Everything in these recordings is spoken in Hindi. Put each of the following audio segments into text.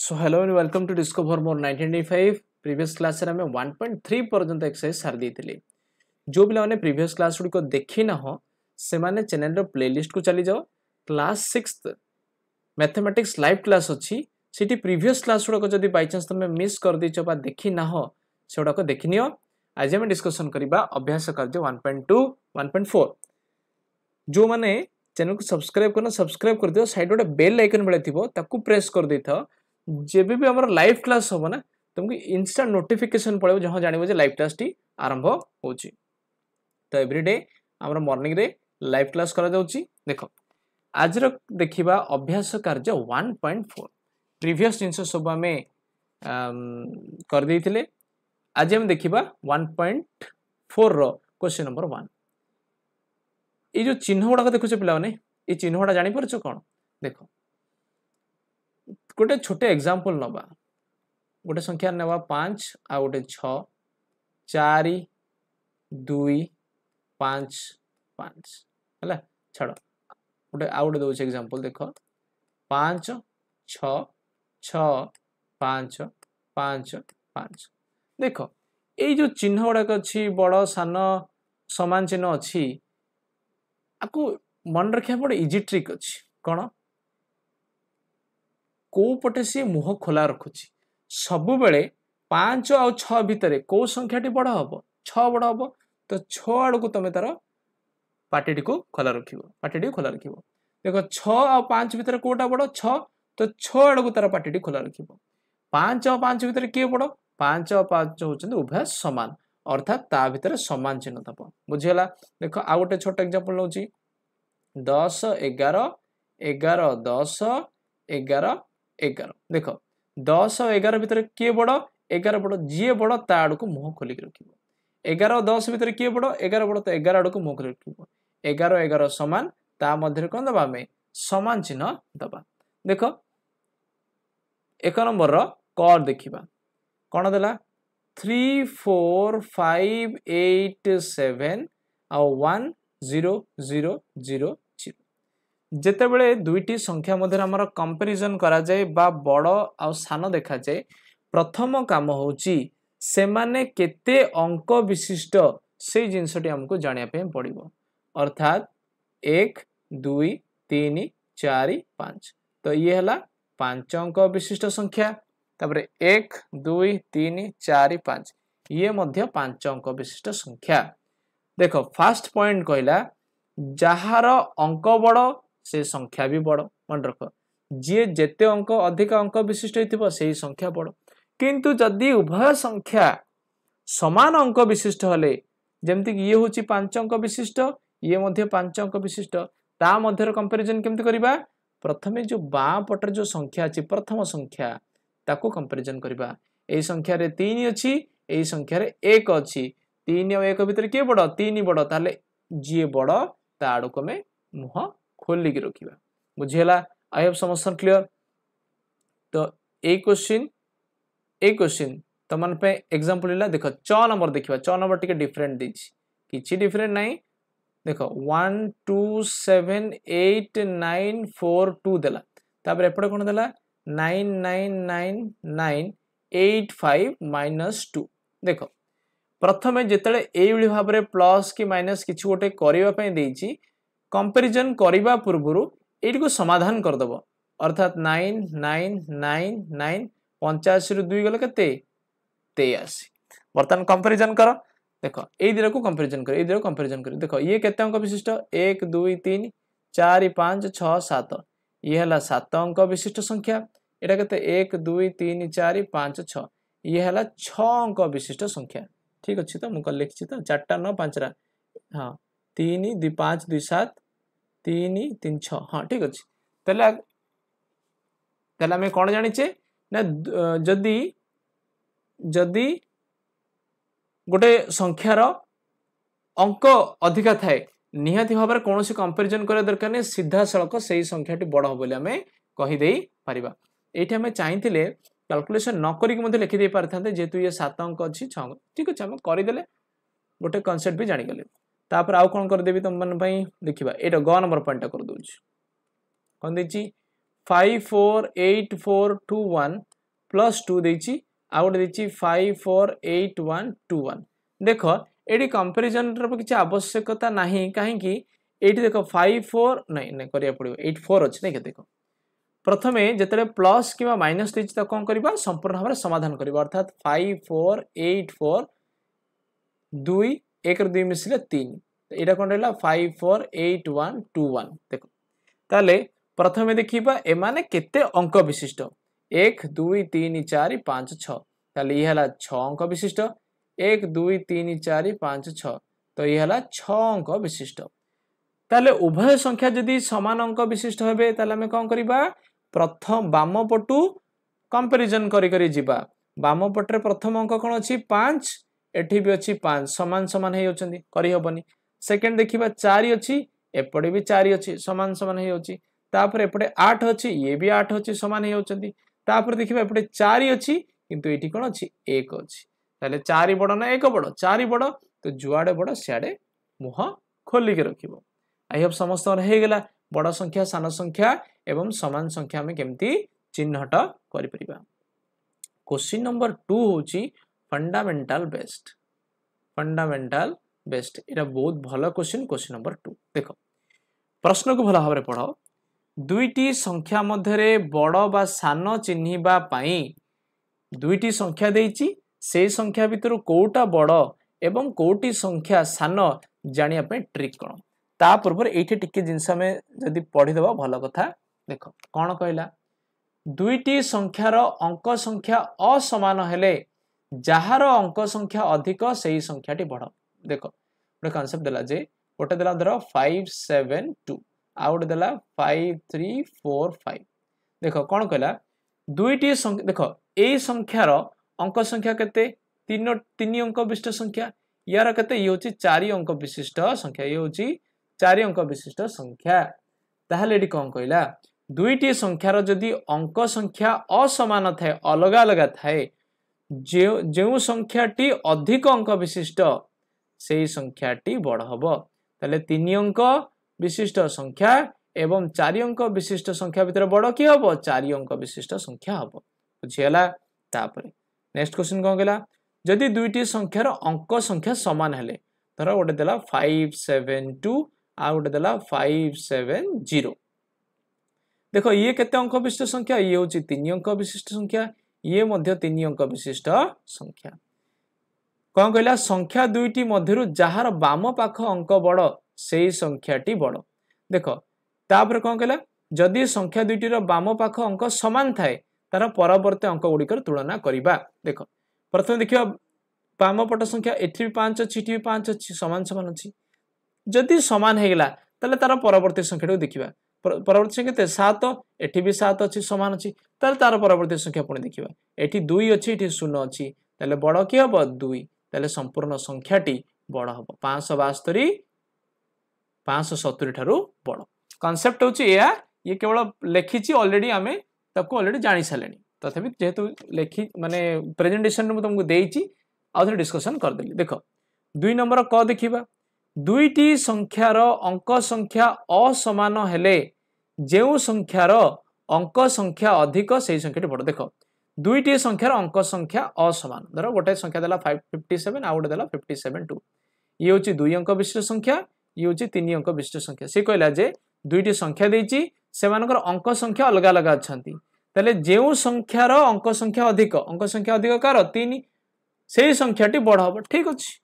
so hello and welcome to discover more 1995 previous class रे हमें 1.3 पर्यंत एक्सरसाइज सार देथिले जो पिला माने प्रीवियस क्लास गुडी को देखि ना हो से माने चैनल रो प्लेलिस्ट को चली जाओ class 6th mathematics live class अछि सिटी प्रीवियस क्लास गुडी को जदी बाय चांस तुमे मिस कर दिचो बा देखि ना हो सेडा को देखिनियो आज हम डिस्कशन करिबा अभ्यास कार्य 1.2 1.4 जो माने चैनल को सब्सक्राइब कर दियो साइड गोटे बेल आइकन बेले थिबो ताकू प्रेस कर देथो जेबे भी हमारा लाइव क्लास हो ना तुमको इंस्टेंट नोटिफिकेशन पड़े जहां जानबो जे लाइव क्लास टी आरंभ होची तो एवरीडे हमर मॉर्निंग रे लाइव क्लास करा जाउची देखो आज रो देखिबा अभ्यास कार्य 1.4 प्रीवियस जिंस सब हमें कर देथिले आज हम देखिबा 1.4 रो क्वेश्चन नंबर 1 ए जो चिन्ह गुडा देखुछ पिला माने ए चिन्ह गुडा जानि परछो कोन देखो गोटे छोटे एग्जांपल नबा गोटे संख्या नेवा 5 आ गोटे 6 4 2 5 5 हला छाड़ो गोटे आ गोटे दोछ एग्जांपल देखो 5 6 6 5 5 5 देखो ए जो चिन्ह गुडा अछि बड़ सान समान चिन्ह अछि आकु मन रखिया बड़ इजी ट्रिक अछि कोन को पटे सी मुह खोला रखुची सबु बेले 5 और 6 भितरे को संख्याटी बड़ हबो 6 बड़ हबो तो 6 आड़ को तमे तार पार्टीटी को खोला रखिबो देखो 6 और 5 भितरे कोटा बड़ 6 तो 6 आड़ को तार पार्टीटी खोला रखिबो 5 और 5 भितरे के बड़ 5 और 5 होचंद उभय समान अर्थात ता भितरे समान चिन्ह दबो बुझियला देखो आ गोटे छोटा एग्जांपल लउची 10 11 11 10 11 11 देखो 10 और 11 भितर किए बड़ 11 बड़ जी बड़ ता आड़ को मुह खोलिक रखिबो 11 और 10 भितर किए बड़ 11 बड़ तो 11 आड़ को मुह खोलिक रखिबो 11 11 समान ता मध्य कोन दबा में समान चिन्ह दबा देखो एक नंबर रो कर देखिबा कोन देला 3 4 5 8 7 और 1 0 0 0 जेते बेले दुईटी संख्या मध्य हमर कंपैरिजन करा जाय बा बड़ आ सान देखा जाय प्रथम काम होची से माने केते अंक विशिष्ट से जिंसटी हमको जानिया पे पड़िबो अर्थात 1 2 3 4 5 तो ये हला 5 अंक विशिष्ट संख्या तबरे 1 2 3 4 5 ये मध्य 5 अंक विशिष्ट संख्या देखो फर्स्ट पॉइंट कहला जहार अंक बड़ से संख्या भी बड़ मन रख जी जेते अंक अधिक अंक विशिष्ट होइथिबो सेही संख्या बड़ किंतु जदि उभय संख्या समान अंक विशिष्ट हले जेमति ये होची 5 अंक विशिष्ट ये मध्य 5 अंक विशिष्ट ता मध्यर कंपैरिजन केमति करिबा प्रथमे जो बाँ पटर जो संख्या अछि प्रथम संख्या ताको कंपैरिजन करिबा एई संख्या रे 3 अछि एई संख्या रे 1 अछि 3 और 1 भितर के बड़ 3 बड़ ताले जी बड़ ता आडको में मुह खोल के रखिबा बुझियला आई हैव समस्या क्लियर तो ए क्वेश्चन तमन पे एग्जांपल इला देखो 6 नंबर देखिबा 6 नंबर टिके डिफरेंट दिछि किछि डिफरेंट नहीं देखो 1 2 7 8 9 4 2 देला तापर एपडे कोन देला 9 9 9 9 8 5 -2 देखो प्रथमे जेतले एई भली भाबरे प्लस कि माइनस किछि गोटे करिवा पय देछि कंपैरिजन करिबा पूर्वरु एटी को समाधान कर दबो अर्थात 9 9 9 9 85 रु 2 गले केते 83 बर्तन कंपैरिजन करो देखो एई दिरा को कंपैरिजन करो एई दिरा को कंपैरिजन करो देखो ये केते अंक विशिष्ट 1 2 3 4 5 6 7 ये हला 7 अंक विशिष्ट संख्या एटा केते 1 2 3 4 5 6 ये हला 6 अंक विशिष्ट संख्या ठीक अछि तो मु लिखछि तो 4 टा 9 5 रा हां 3 2 5 2 7 3 3 6 हाँ ठीक अच्छे तेला में कौन जानिचे ना जदि जदि गोटे संख्यार अंक अधिका थाए निहाती भाव में कौन कंपैरिजन करा दरकार नहीं सीधा सड़क से संख्याटी बड़ हो बोली आमे कहि देई परिबा एठी हमें चाहिथिले कैलकुलेशन न करी के लिखि दे पारथांते जेतु ये 7 अंक अछि 6 अंक ठीक अछि हम करि देले गोटे कांसेप्ट भी जानि गले तापर आउ कोन कर देबी तुम मन पई देखिबा एटा ग नंबर पॉइंट कर दोछि कोन देछि 5 4 8 4 2 1 +2 ଦେଇଛି ଆଉ ଗୋଟେ ଦେଇଛି 548121 देख ये कंपैरिजन रो किसी आवश्यकता नहीं कहीं एठी देख 54 नहीं नहीं करिया पड़ियो 84 अछि नहीं देख प्रथमे जेतरे प्लस किबा माइनस देछि त कोन करबा संपूर्ण भाबरे समाधान करबा अर्थात 5484 2 1 रो 2 मिसले 3 एटा कोन रहला 548121 देखो ताले प्रथमे देखिबा ए माने केते अंक विशिष्ट 1 2 3 4 5 6 ताले ये हला 6 अंक विशिष्ट 1 2 3 4 5 6 तो ये हला 6 अंक विशिष्ट ताले उभय संख्या जदि समान अंक विशिष्ट हेबे ताले हमें कोन करबा प्रथम बाम पटु कंपैरिजन करी करी जिबा बाम पटरे प्रथम अंक कोन अछि 5 एठी भी अछि 5 समान समान हे होचंदी करी हबनी सेकंड देखिबा 4 अछि एपडे भी 4 अछि समान समान हे होची तापर एपडे 8 अछि ये भी 8 अछि समान हे होचंदी तापर देखिबा एपडे 4 अछि किंतु एठी कोन अछि 1 अछि ताले 4 बड़ ना 1 बड़ 4 बड़ तो जुआडे बड़ सियाडे मुह खोली के रखिबो आई होप समस्त हे गेला बड़ संख्या सान संख्या एवं समान संख्या हमें केमती चिन्हट करि परिबा क्वेश्चन नंबर 2 होची फंडामेंटल बेस्ट एटा बहुत भलो क्वेश्चन नंबर 2 देखो प्रश्न को भला भाबरे पढो दुईटी संख्या मध्यरे बड़ बा सान चिन्हिबा पई दुईटी संख्या देइची से संख्या भितर कोटा बड़ एवं कोटी संख्या सान जानिया पे ट्रिक कोन ता पूर्व एठी टिके जिंस में जदी पढी देबा भलो कथा देखो कोन कहला दुईटी संख्यार अंक संख्या असमान हेले जहार अंक संख्या अधिक सेही संख्याटी बड़ देखो गोटे कांसेप्ट देला जे गोटे देला धर 572 आ गोटे देला 5345 देखो कोन कहला दुईटी संख्या देखो ए संख्यार अंक संख्या केते तीन अंक विशिष्ट संख्या यार केते ये होची 4 अंक विशिष्ट संख्या ये होची 4 अंक विशिष्ट संख्या ताहले एडी कोन कहला दुईटी संख्यार जदि अंक संख्या असमान थाए अलग अलग थाए जो संख्याटी अधिक अंक विशिष्ट सेही संख्याटी बड़ हबो ताले 3 अंक विशिष्ट संख्या एवं 4 अंक विशिष्ट संख्या भितर बड़ की हबो 4 अंक विशिष्ट संख्या हबो बुझियला तापरे नेक्स्ट क्वेश्चन कोन गेला जदि दुईटी संख्यार अंक संख्या समान हेले धर गोटे देला 572 आ गोटे देला 570 देखो ये केते अंक विशिष्ट संख्या ये होची 3 अंक विशिष्ट संख्या ये मध्य 3 अंक विशिष्ट संख्या कोन कहला संख्या दुईटी मध्यरु जहार बाम पाख अंक बड़ सेही संख्याटी बड़ देखो तापर कोन कहला जदि संख्या दुईटीर बाम पाख अंक समान थाए तार परवर्ती अंक गुड़िकर तुलना करिबा देखो प्रथम देखिबा बाम पट संख्या एठी 5 अछि एठी 5 अछि समान समान अछि जदि समान हे गेला तले तार परवर्ती संख्याटी देखिबा परवर्ती संख्या केते 7 एठी भी 7 अछि समान अछि तले तार परवर्ती संख्या पुणी देखिबा एठी 2 अछि एठी 0 अछि तले बड़ की हबो 2 तले संपूर्ण संख्याटी बड़ हबो 572 570 ठारू बड़ कांसेप्ट होची या ये केवल लेखिची ऑलरेडी आमे ताको ऑलरेडी जानि सालेनी तथापि जेहेतु लेखि माने प्रेजेंटेशन में तुमको देइची आउथरे डिस्कशन कर देली देखो 2 नंबर क देखिबा दुईटी संख्यार अंक संख्या असमान हेले जेउ संख्यार अंक संख्या अधिक सेही संख्याटी बड़ देखो दुईटी संख्यार अंक संख्या असमान धरो गोटे संख्या देला 557 आ गोटे देला 572 ये होची 2 अंक विशिष्ट संख्या ये होची 3 अंक विशिष्ट संख्या से कहला जे दुईटी संख्या देइची सेमानकर अंक संख्या अलग अलग अछंती तले जेउ संख्यार अंक संख्या अधिक कार 3 सेही संख्याटी बड़ हबो ठीक अछि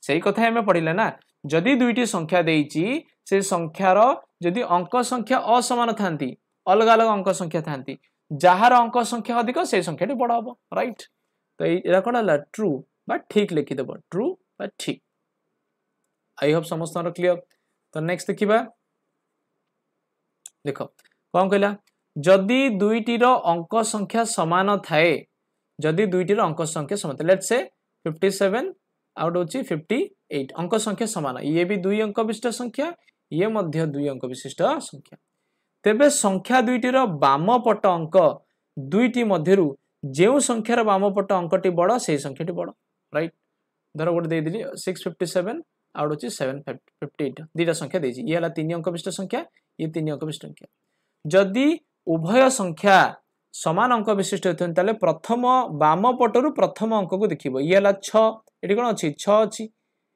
सेही कथा हमें पढिले ना जदि दुईटी संख्या देइची से संख्यार जदि अंक संख्या असमान थांती अलग अलग अंक संख्या थांती जहार अंक संख्या अधिक से संख्याटी बड़ हबो राइट तो एरा कोन हला ट्रू बा ठीक लिखि देबो ट्रू बा ठीक आई होप समस्त क्लियर तो नेक्स्ट देखिबा देखो कोन कहला जदि दुईटीर अंक संख्या समान थाए जदि दुईटीर अंक संख्या समान लेट्स से 57 आउट होची 58 अंक संख्या समान ये भी 2 अंक विशिष्ट संख्या ये मध्य 2 अंक विशिष्ट संख्या तेबे संख्या दुईटीर बाम पट अंक दुईटी मध्यरु जेउ संख्यार बाम पट अंकटी बड़ सेही संख्याटी बड़ राइट धर गोटे दे दिली 657 आउट होची 758 दीटा संख्या देजी ये हला 3 अंक विशिष्ट संख्या ये 3 अंक विशिष्ट संख्या जदि उभय संख्या समान अंक विशिष्ट होते ताले प्रथम बाम पटरु प्रथम अंक को देखिबो ये हला 6 एठी कोन अछि 6 अछि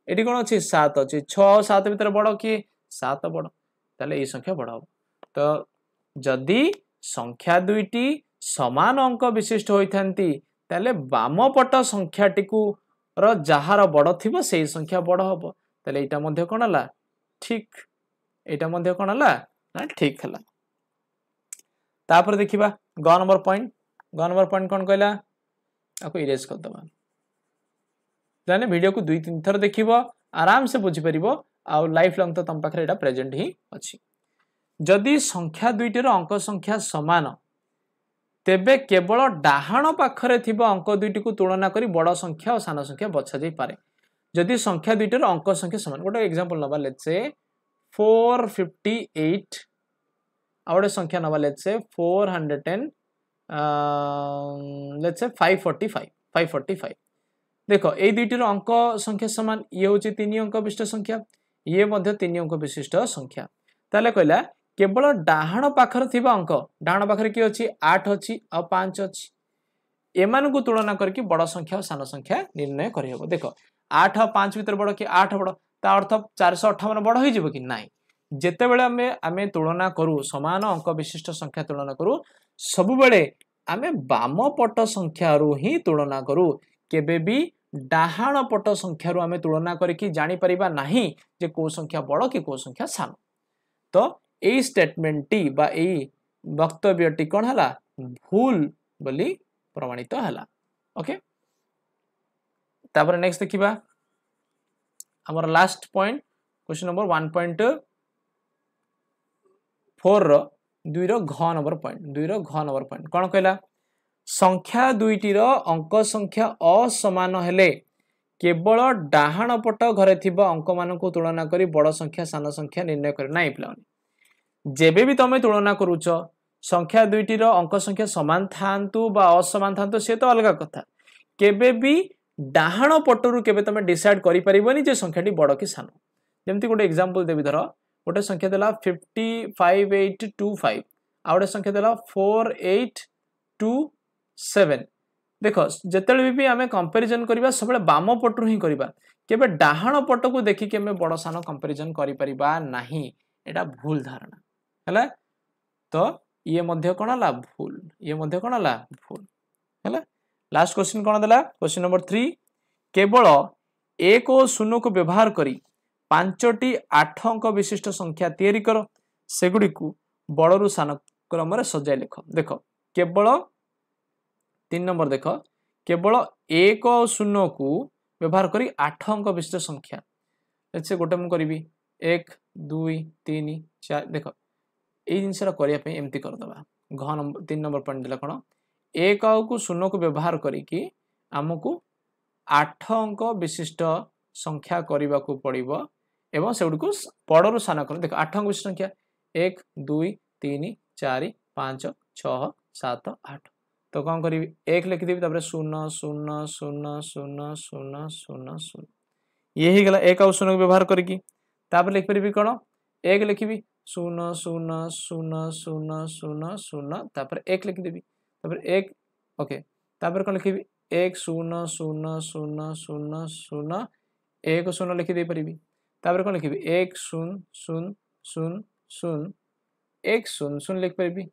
एठी कोन अछि 7 अछि 6 और 7 भीतर बड़ कि 7 बड़ ताले ए संख्या बड़ हो तो जदि संख्या दुईटी समान अंक विशिष्ट होइथांती ताले बाम पट संख्याटी को र जहार बड़ थिबो सेही संख्या बड़ हबो ताले एटा मध्ये कोन हला ठीक एटा मध्ये कोन हला ना ठीक हला तापर देखिबा ग नंबर पॉइंट कोन कहला आपको इरेज कर दबा जाने वीडियो को 2-3 थर देखिबो आराम से बुझी परिबो आ लाइफ लॉन्ग तो तम पाखरे एटा प्रेजेंट ही अछि जदि संख्या दुईटर अंक संख्या समान तेबे केवल डाहाण पाखरे थिबो अंक दुईटी को तुलना करी बड़ संख्या और सान संख्या बछा जाई पारे जदि संख्या दुईटर अंक संख्या समान गोटे एग्जांपल नबा लेट्स से 458 आउटे संख्या नबा let's say 400 and let's say 545 देखो ए दुईटर अंक संख्या समान ये होची 3 अंक विशिष्ट संख्या ये मध्ये 3 अंक विशिष्ट संख्या ताले कहला केवल डाहाण पाखर थिबा अंक डाहाण पाखर की अछि 8 अछि और 5 अछि एमान को तुलना करके बड़ संख्या और सान संख्या निर्णय करि हबो देखो 8 और 5 भीतर बड़ कि 8 बड़ ता अर्थ 458 बड़ होई जिवो कि नाही जेते बेले आमे तुलना करू समान अंक विशिष्ट संख्या तुलना करू सब बेले आमे बाम पट संख्या रु ही तुलना करू केबे भी डाहाण पट संख्या रु आमे तुलना करके जानि परिबा नाही जे को संख्या बड़ कि को संख्या सान तो ए स्टेटमेंट टी बा ए वक्तव्य टी कोन हला भूल बोली प्रमाणित हला ओके तापर नेक्स्ट देखिबा हमर लास्ट पॉइंट क्वेश्चन नंबर 1.4 रो 2 रो घ नंबर पॉइंट कोन कहला संख्या दुईटी रो अंक संख्या असमान हेले केवल डाहाण पट घरे थिबा अंक मान को तुलना करी बड़ संख्या सान संख्या निर्णय कर नाही प्लान जेबे भी तमे तुलना करूछ संख्या दुईटी रो अंक संख्या समान थांतु बा असमान थांतु से तो अलग कथा केबे भी डाहाण पटरु केबे तमे डिसाइड करि परिबनी जे संख्याटी बड़ कि सान जेमति गोटे एग्जांपल देबी धर गोटे संख्या देला 55825 आ गोटे संख्या देला 4827 देखो जेतेले भी आमे कंपैरिजन करिबा सबले बाम पटरु ही करिबा केबे डाहाण पट को देखि के हमें बड़ सान कंपैरिजन करि परिबा नाही एटा भूल धारणा हला तो ये मध्य कोन हला भूल हला लास्ट क्वेश्चन कोन देला क्वेश्चन नंबर 3 केवल 1 और 0 को व्यवहार करी 5टी 8 अंक विशिष्ट संख्या तैयारी करो सेगुडी को बड़रू सान क्रम रे सजाय लिखो देखो केवल 3 नंबर देखो केवल 1 और 0 को व्यवहार करी 8 अंक विशिष्ट संख्या से गोटे मु करी 1 2 3 4 देखो ए जिनसरा करिया पे एमती कर दबा घ नंबर 3 नंबर पॉइंट देला कोन 1 को 0 को व्यवहार करी कि हमकु 8 अंक विशिष्ट संख्या करबा को पड़िबो एवं सेउड को बड़रू सान कर देखो 8 अंक विशिष्ट संख्या 1 2 3 4 5 6 7 8 तो कौन करी 1 लिख देबी तबरे 0 0 0 0 0 0 0 ये ही गला 1 और 0 को व्यवहार करकी तापर लिख परिबी कोन 1 लिखबी 0 0 0 0 0 0 तापर 1 लिख देबी तापर 1 ओके तापर कोन लिखबी 1 0 0 0 0 0 1 0 लिख दे परिबी तापर कोन लिखबी 1 0 0 0 0 1 0 0 लिख परिबी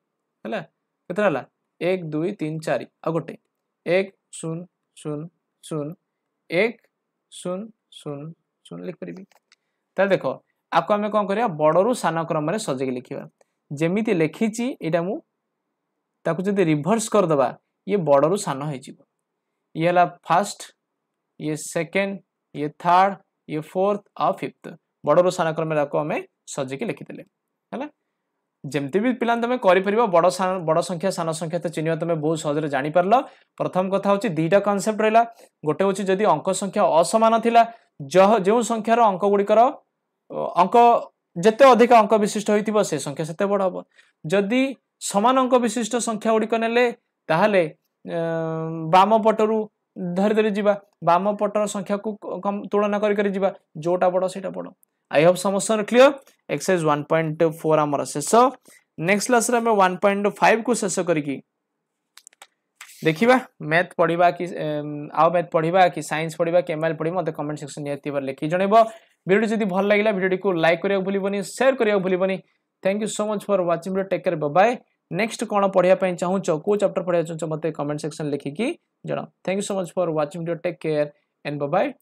हला केतरा हला 1 2 3 4 आ गोटे 1 0 0 0 1 0 0 0 लिख परिबी ता देखो आपको हमें कौन करिया बड़रू सान क्रम रे सजेक लिखिबा जेमिति लिखिची एटा मु ताकू जदि रिवर्स कर दबा ये बड़रू सान होई जिवो ये हला फर्स्ट ये सेकंड ये थर्ड ये फोर्थ और फिफ्थ बड़रू सान क्रम रे को हमें सजेक लिखि देले हला जेमति भी पिलान तमे करि परिबो बड़ संख्या सान संख्या तो चिन्हिबा तमे बहुत सहज रे जानि परलो प्रथम कथा होची दीटा कांसेप्ट रहला गोटे होची जदि अंक संख्या असमान थिला जो संख्या रो अंक गुडी करो अंक जेते अधिक अंक विशिष्ट होइतिबो से संख्या सेते बड़ हबो जदि समान अंक विशिष्ट संख्या गुडी कनेले ताहाले बाम पटरू धरि धरि जिबा बाम पटर संख्या को तुलना करि जिबा जोटा बड़ सेटा बड़ आई होप समस्या क्लियर एक्सरसाइज 1.4 हमर शेष नेक्स्ट क्लास रे हम 1.5 को शेष करिकी देखिबा मैथ पढ़िबा कि आउ मैथ पढ़िबा कि साइंस पढ़िबा कि एमएल पढ़िबा मते कमेंट सेक्शन नियति बार लिखि जणेबो वीडियो जदि भल लागिला वीडियो को लाइक करिया भूलिबनी शेयर करिया भूलिबनी thank you so much for watching video take care bye bye next कोन पढ़िया पई चाहू छ को चैप्टर पढ़िया चाहू छ मते कमेंट सेक्शन लिखि कि जणा thank you so much for watching video take care and bye bye